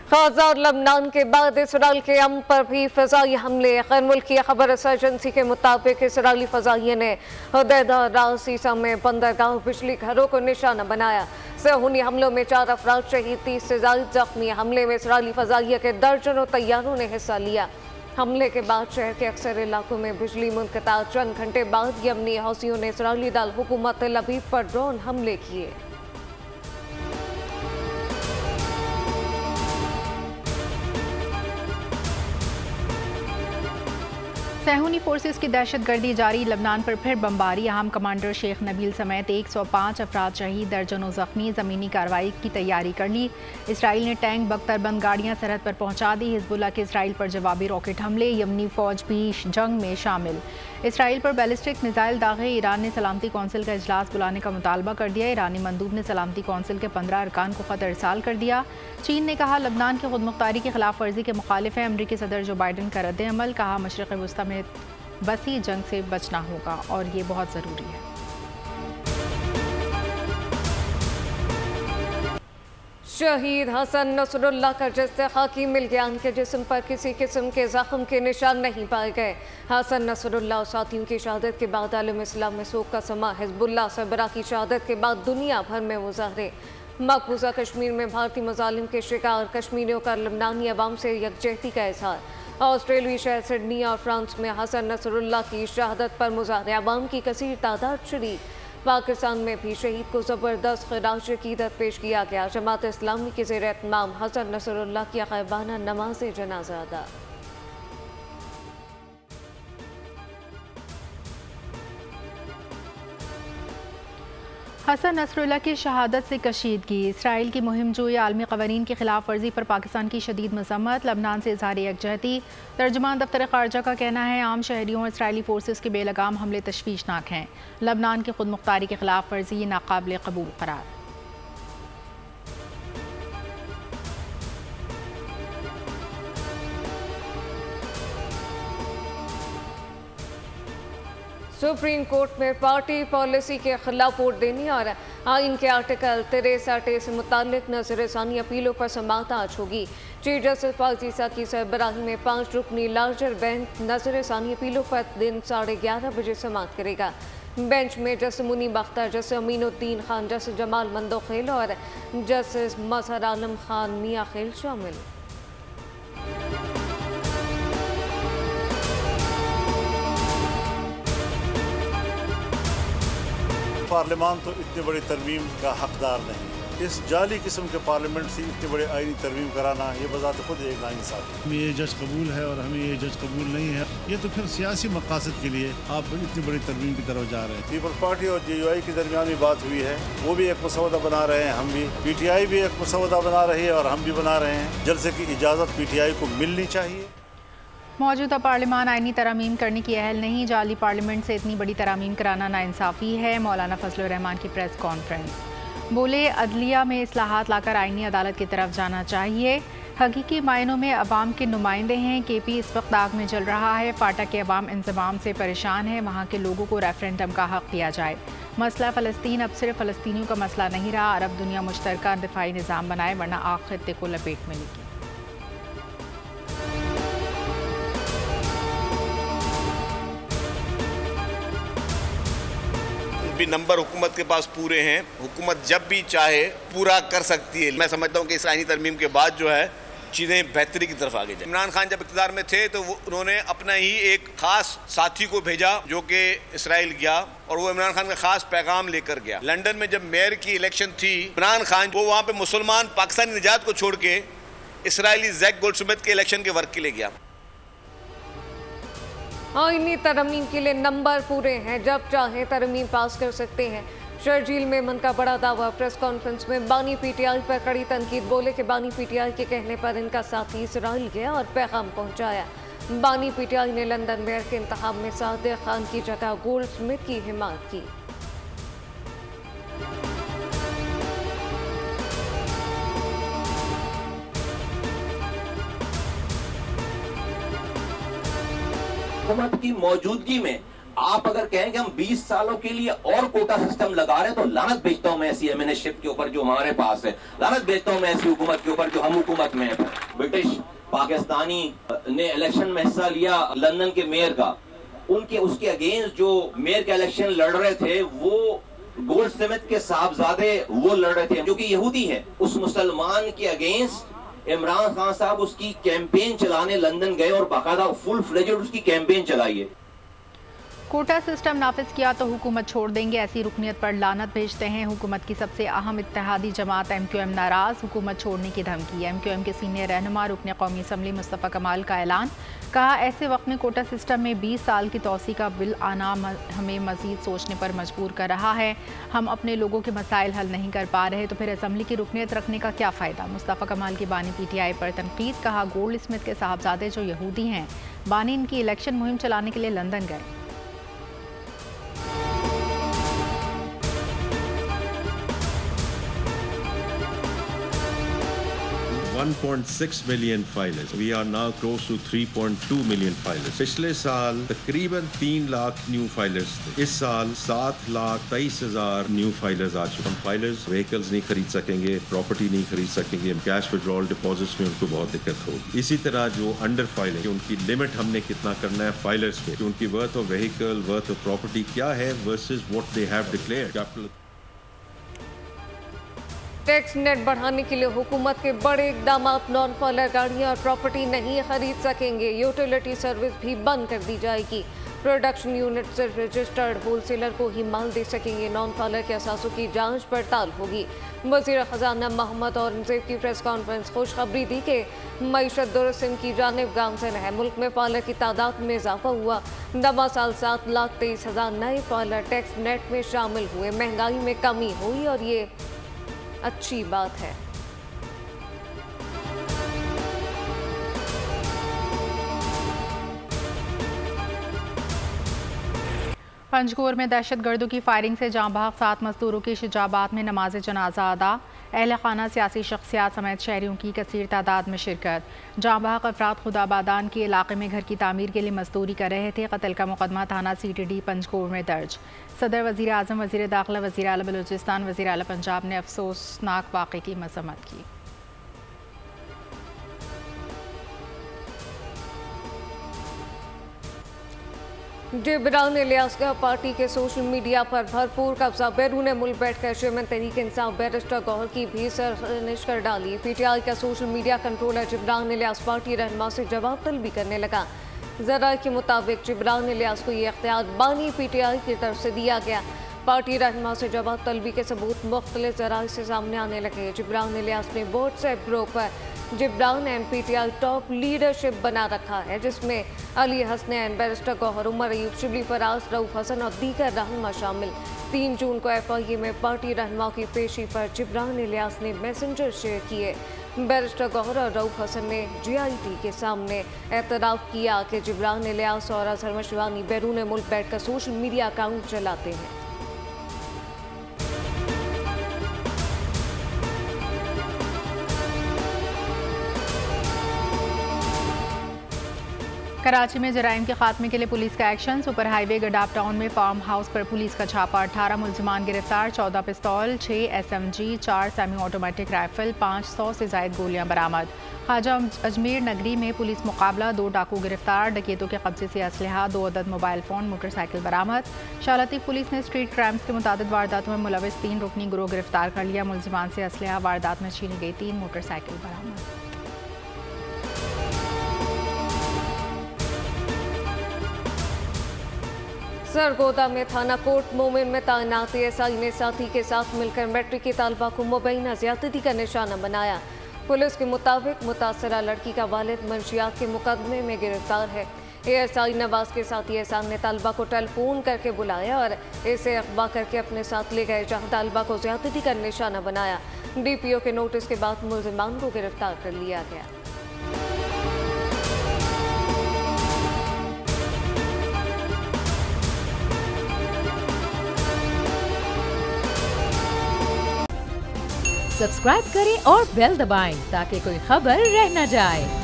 Gaza और लबनान के बाद इसराइल के अम पर भी फ़ज़ाई हमले। गैर मुल्की खबर एजेंसी के मुताबिक इसराइली फ़ज़ाइये ने हुदैदा रासीसा में बंदरगाह बिजली घरों को निशाना बनाया। सेहूनी हमलों में 4 अफराद शहीद, 30 से ज़ायद जख्मी। हमले में इसराइली फ़ज़ाइये के दर्जनों तैयारों ने हिस्सा लिया। हमले के बाद शहर के अक्सर इलाकों में बिजली मुनक़ता। चंद घंटे बाद यमनी हौसियों ने इसराइली दाल हुकूमत तेल अवीव पर ड्रोन हमले किए। सेहूनी फोर्सेस की दहशतगर्दी जारी। लबनान पर फिर बमबारी। अहम कमांडर शेख नबील समेत 105 अफराद शहीद, दर्जनों जख्मी। ज़मीनी कार्रवाई की तैयारी कर ली। इसराइल ने टैंक बख्तरबंद गाड़ियां सरहद पर पहुंचा दी। हिजबुल्लाह के इसराइल पर जवाबी रॉकेट हमले। यमनी फौज भी जंग में शामिल। इसराइल पर बैलिस्टिक मिसाइल दागे। ईरान ने सलामती कौंसिल का इजलास बुलाने का मुतालबा कर दिया। ईरानी मंदूब ने सलामती कौंसिल के 15 अरकान को ख़त इरसाल कर दिया। चीन ने कहा लबनान की खुदमुख्तारी की खिलाफ वर्जी के मुखालिफ है। अमरीकी सदर जो बाइडन का रद्द अमल। कहा मशरिक़ वस्ता में बसी जंग से बचना होगा और ये बहुत ज़रूरी है। शहीद हसन नसरुल्लाह का जिस्म खाकी मिल गया। उनके जिस्म पर किसी किस्म के जख्म के निशान नहीं पाए गए। हसन नसरुल्लाह और साथियों की शहादत के बाद आलम इस्लाम में शोक का समा। हिजबुल्लाह सरबरा की शहादत के बाद दुनिया भर में मुजाहरे। मकबूजा कश्मीर में भारतीय मजालिम के शिकार कश्मीरियों का लबनानी अवाम से यकजहती का इजहार। ऑस्ट्रेलियाई शहर सिडनी और फ्रांस में हसन नसरुल्लाह की शहादत पर मुजाहरे। अवाम की कसीर तादाद शरीक। पाकिस्तान में भी शहीद को ज़बरदस्त खिराज अकीदत पेश किया गया। जमात इस्लामी के ज़ेर एहतमाम हसन नसरुल्लाह की ग़ाइबाना नमाज जनाज़ा अदा। हसन नसरुल्लाह की शहादत से कशीदगी। इसराइल की मुहिम जोई आलमी क़वानीन की खिलाफ वर्जी पर पाकिस्तान की शदीद मज़म्मत। लबनान से इज़हार यकजहती। तर्जुमान दफ्तर ख़ारजा का कहना है आम शहरियों और इसराइली फोर्सेस के बेलगाम हमले तशवीशनाक हैं। लबनान की खुद मुख्तारी की खिलाफ वर्जी नाकाबिल कबूल करार। सुप्रीम कोर्ट में पार्टी पॉलिसी के खिलाफ वोट देने और आइन के आर्टिकल 63 से मुतालिक नजरसानी अपीलों पर समाअत आज होगी। चीफ जस्टिस फाजीसा की सरबराही में 5 रुकनी लार्जर बेंच नजरसानी अपीलों पर दिन 11:30 बजे समाअत करेगा। बेंच में justice Munib Akhtar, justice Aminuddin Khan, justice Jamal Mandokhel और जस्टिस मजहर आलम खान मियां खेल शामिल। पार्लियामान तो इतनी बड़ी तरमीम का हकदार नहीं। इस जाली किस्म के पार्लियामेंट से इतनी बड़ी आईनी तरमीम कराना ये बजाते खुद एक नाइंसाफ़ी है। हमें ये जज कबूल है और हमें ये जज कबूल नहीं है, ये तो फिर सियासी मकासद के लिए आप इतनी बड़ी तरमीम की तरफ जा रहे हैं। पीपल्स पार्टी और JUI के दरमियान भी बात हुई है, वो भी एक मसौदा बना रहे हैं, हम भी PTI भी एक मसौदा बना रही है और हम भी बना रहे हैं। जलसे की इजाज़त PTI को मिलनी चाहिए। मौजूदा पार्लियामान आइनी तरामीम करने की अहल नहीं। जाली पार्लियामेंट से इतनी बड़ी तरामीम कराना नाइंसाफ़ी है। मौलाना फजलुर रहमान की प्रेस कॉन्फ्रेंस। बोले अदलिया में इस्लाहात लाकर आइनी अदालत की तरफ जाना चाहिए। हकीकी मायनों में अवाम के नुमाइंदे हैं। KP इस वक्त आग में जल रहा है। फाटा के अवाम इंतज़ाम से परेशान है। वहाँ के लोगों को रेफरेंडम का हक़ दिया जाए। मसला फ़लस्तीन अब सिर्फ फ़लस्तीनियों का मसला नहीं रहा। अरब दुनिया मुश्तरका दिफाई निज़ाम बनाए वरना आग खित्ते को लपेट में लेगी। भी नंबर हुकूमत के पास पूरे हैं। हुकूमत जब भी चाहे पूरा कर सकती है। मैं समझता हूँ कि इस आईनी तरमीम के बाद जो है चीज़ें बेहतरी की तरफ आगे जाए। इमरान खान जब इक़्तिदार में थे तो उन्होंने अपना ही एक खास साथी को भेजा जो कि इसराइल गया और वो इमरान खान का खास पैगाम लेकर गया। लंदन में जब मेयर की इलेक्शन थी, इमरान खान वो वहाँ पे मुसलमान पाकिस्तानी निजात को छोड़ के इसराइली जैक गोल्डस्मिथ के इलेक्शन के वर्क के लिए गया। आईनी तरमीम के लिए नंबर पूरे हैं, जब चाहे तरमीम पास कर सकते हैं। शर्जील मेमन का बड़ा दावा। प्रेस कॉन्फ्रेंस में बानी PTI पर कड़ी तनकीद। बोले कि बानी PTI के कहने पर इनका साथी इसराइल गया और पैगाम पहुंचाया। बानी PTI ने लंदन मेयर के इंतखाब में सादिक खान की जगह गोल्डस्मिथ की हिमायत की। हुकूमत की मौजूदगी में आप अगर कहें कि हम 20 सालों के लिए और कोटा सिस्टम लगा रहे हैं तो लानत भेजता हूं मैं ऐसी एमएनएशिप के ऊपर जो हमारे पास है, लानत भेजता हूं मैं ऐसी हुकूमत के ऊपर जो हम हुकूमत में है। ब्रिटिश पाकिस्तानी ने इलेक्शन में हिस्सा लिया लंदन के मेयर का, उसके अगेंस्ट जो मेयर का इलेक्शन लड़ रहे थे वो गोल्डस्मिथ के साहबजादे वो लड़ रहे थे जो कि यहूदी है। उस मुसलमान के अगेंस्ट इमरान खान साहब उसकी कैंपेन चलाने लंदन गए और बाकायदा फुल फ्लेजेड उसकी कैंपेन चलाई है। कोटा सिस्टम नाफिज किया तो हुकूमत छोड़ देंगे, ऐसी रुकनीत पर लानत भेजते हैं हुकूमत की सबसे अहम इत्तेहादी जमात MQM नाराज, हुकूमत छोड़ने की धमकी। MQM के सीनियर रहनुमा रुकन कौमी असम्बली मुस्तफ़ा कमाल का ऐलान, कहा ऐसे वक्त में कोटा सिस्टम में 20 साल की तोसी का बिल आना हमें मजीद सोचने पर मजबूर कर रहा है। हम अपने लोगों के मसाइल हल नहीं कर पा रहे तो फिर असम्बली की रुकनीत रखने का क्या फ़ायदा। मुस्तफ़ा कमाल की बानी PTI पर तनकीद, कहा गोल्डस्मिथ के साहबजादे जो यहूदी हैं, बानी इनकी इलेक्शन मुहिम चलाने के लिए लंदन गए। 1.6 million filers. We are now close to 3.2 million filers. पिछले साल तकरीबन 3 लाख न्यू फाइलर्स थे। इस साल 7,23,000 न्यू फाइलर्स आ चुके हैं। फाइलर्स व्हीकल्स नहीं खरीद सकेंगे, प्रॉपर्टी नहीं खरीद सकेंगे, कैश विड्रॉल डिपॉजिट्स में उनको बहुत दिक्कत होगी। इसी तरह जो अंडर फाइलिंग, उनकी लिमिट हमने कितना करना है फाइलर्स पे, कि उनकी worth of vehicle, worth of property क्या है versus what they have declared. Capital tax net बढ़ाने के लिए हुकूमत के बड़े इकदाम, नॉन फॉलर गाड़ियां और प्रॉपर्टी नहीं खरीद सकेंगे। यूटिलिटी सर्विस भी बंद कर दी जाएगी। प्रोडक्शन यूनिट सिर्फ रजिस्टर्ड होलसेलर को ही माल दे सकेंगे। नॉन फॉलर के असासों की जांच पड़ताल होगी। वज़ीर ख़जाना मोहम्मद औरंगज़ेब की प्रेस कॉन्फ्रेंस खुशखबरी दी कि मईशत दुरुस्त की जानिब गामज़न है। मुल्क में फॉलर की तादाद में इजाफा हुआ। नवा साल 7,23,000 नए फॉलर टैक्स नेट में शामिल हुए। महंगाई में कमी हुई और ये अच्छी बात है। पंजकोर में दहशतगर्दों की फायरिंग से जाँ बहक 7 मजदूरों की शिजाबाद में नमाज जनाजा अदा। अहल खाना सियासी शख्सियात समेत शहरियों की कसीर तादाद में शिरकत। जाँ बहक अफराद खुदाबादान के इलाके में घर की तामीर के लिए मजदूरी कर रहे थे। कत्ल का मुकदमा थाना CTD पंजकोर में दर्ज। सदर, वज़ीर आज़म, वज़ीर दाखिला, वज़ीर आला बलूचिस्तान, वज़ीर आला पंजाब ने अफसोसनाक वाक़े की मज़म्मत की। जिब्रान इलियास का पार्टी के सोशल मीडिया पर भरपूर कब्जा। बैरून मुल्क बैठकर चेयरमैन तहरीक इंसाफ बैरिस्टर गौहर की भी सरनिश कर डाली। PTI का social media controller Jibran Ilyas party रहनुमा से जवाब तलबी करने लगा। ज़राए के मुताबिक जिब्रान इलियास को ये इख्तियार बानी PTI की तरफ से दिया गया। पार्टी रहनुमा से जवाब तलबी के सबूत मुख्तलिफ ज़राए से सामने आने लगे। जिब्रान इलियास ने व्हाट्सएप ग्रुप पर Jibran and PTI top leadership बना रखा है, जिसमें अली हसनैन, बैरिस्टर गौहर, उमर अयूब, शिबली फराज, रऊफ हसन और दीगर रहनुमा शामिल। 3 जून को FIA में पार्टी रहनुमा की पेशी पर जिब्रान इलियास ने मैसेंजर शेयर किए। बैरिस्टर गौहर और रऊफ हसन ने GIT के सामने एतराफ़ किया कि जिब्रान इलियास और अजहर मशवानी बैरून मुल्क बैठकर सोशल मीडिया अकाउंट चलाते हैं। कराची में जराइम के खात्मे के लिए पुलिस का action. Super highway Gadap town में फार्म हाउस पर पुलिस का छापा। 18 मुलजिमान गिरफ्तार, 14 पिस्तौल, 6 SMG, 4 सेमी ऑटोमेटिक राइफल, 500 से जायद गोलियां बरामद। ख्वाजा अजमेर नगरी में पुलिस मुकाबला, 2 डाकू गिरफ्तार। डकैतों के कब्जे से असलहा, 2 अदद मोबाइल फ़ोन, मोटरसाइकिल बरामद। शालती पुलिस ने स्ट्रीट क्राइम्स के मुताबिक वारदातों में मुलविस 3 रुकनी गिरोह गिरफ्तार कर लिया। मुलजिमान से असलहा, वारदात में छीनी गई 3 मोटरसाइकिल बरामद। सरगोदा में थाना कोट मोमिन में तैनात SI ने साथी के साथ मिलकर मैट्रिक की तालबा को मुबैना ज्यादती का निशाना बनाया। पुलिस के मुताबिक मुतासरा लड़की का वालिद मंशियात के मुकदमे में गिरफ्तार है। ASI नवाज के साथी एहसान ने तालबा को टेलीफोन करके बुलाया और इसे अगवा करके अपने साथ ले गए, जहां तालबा को ज्यादती का निशाना बनाया। DPO के नोटिस के बाद मुलजिमान को गिरफ्तार कर लिया गया। सब्सक्राइब करें और बेल दबाएं ताकि कोई खबर रह न जाए।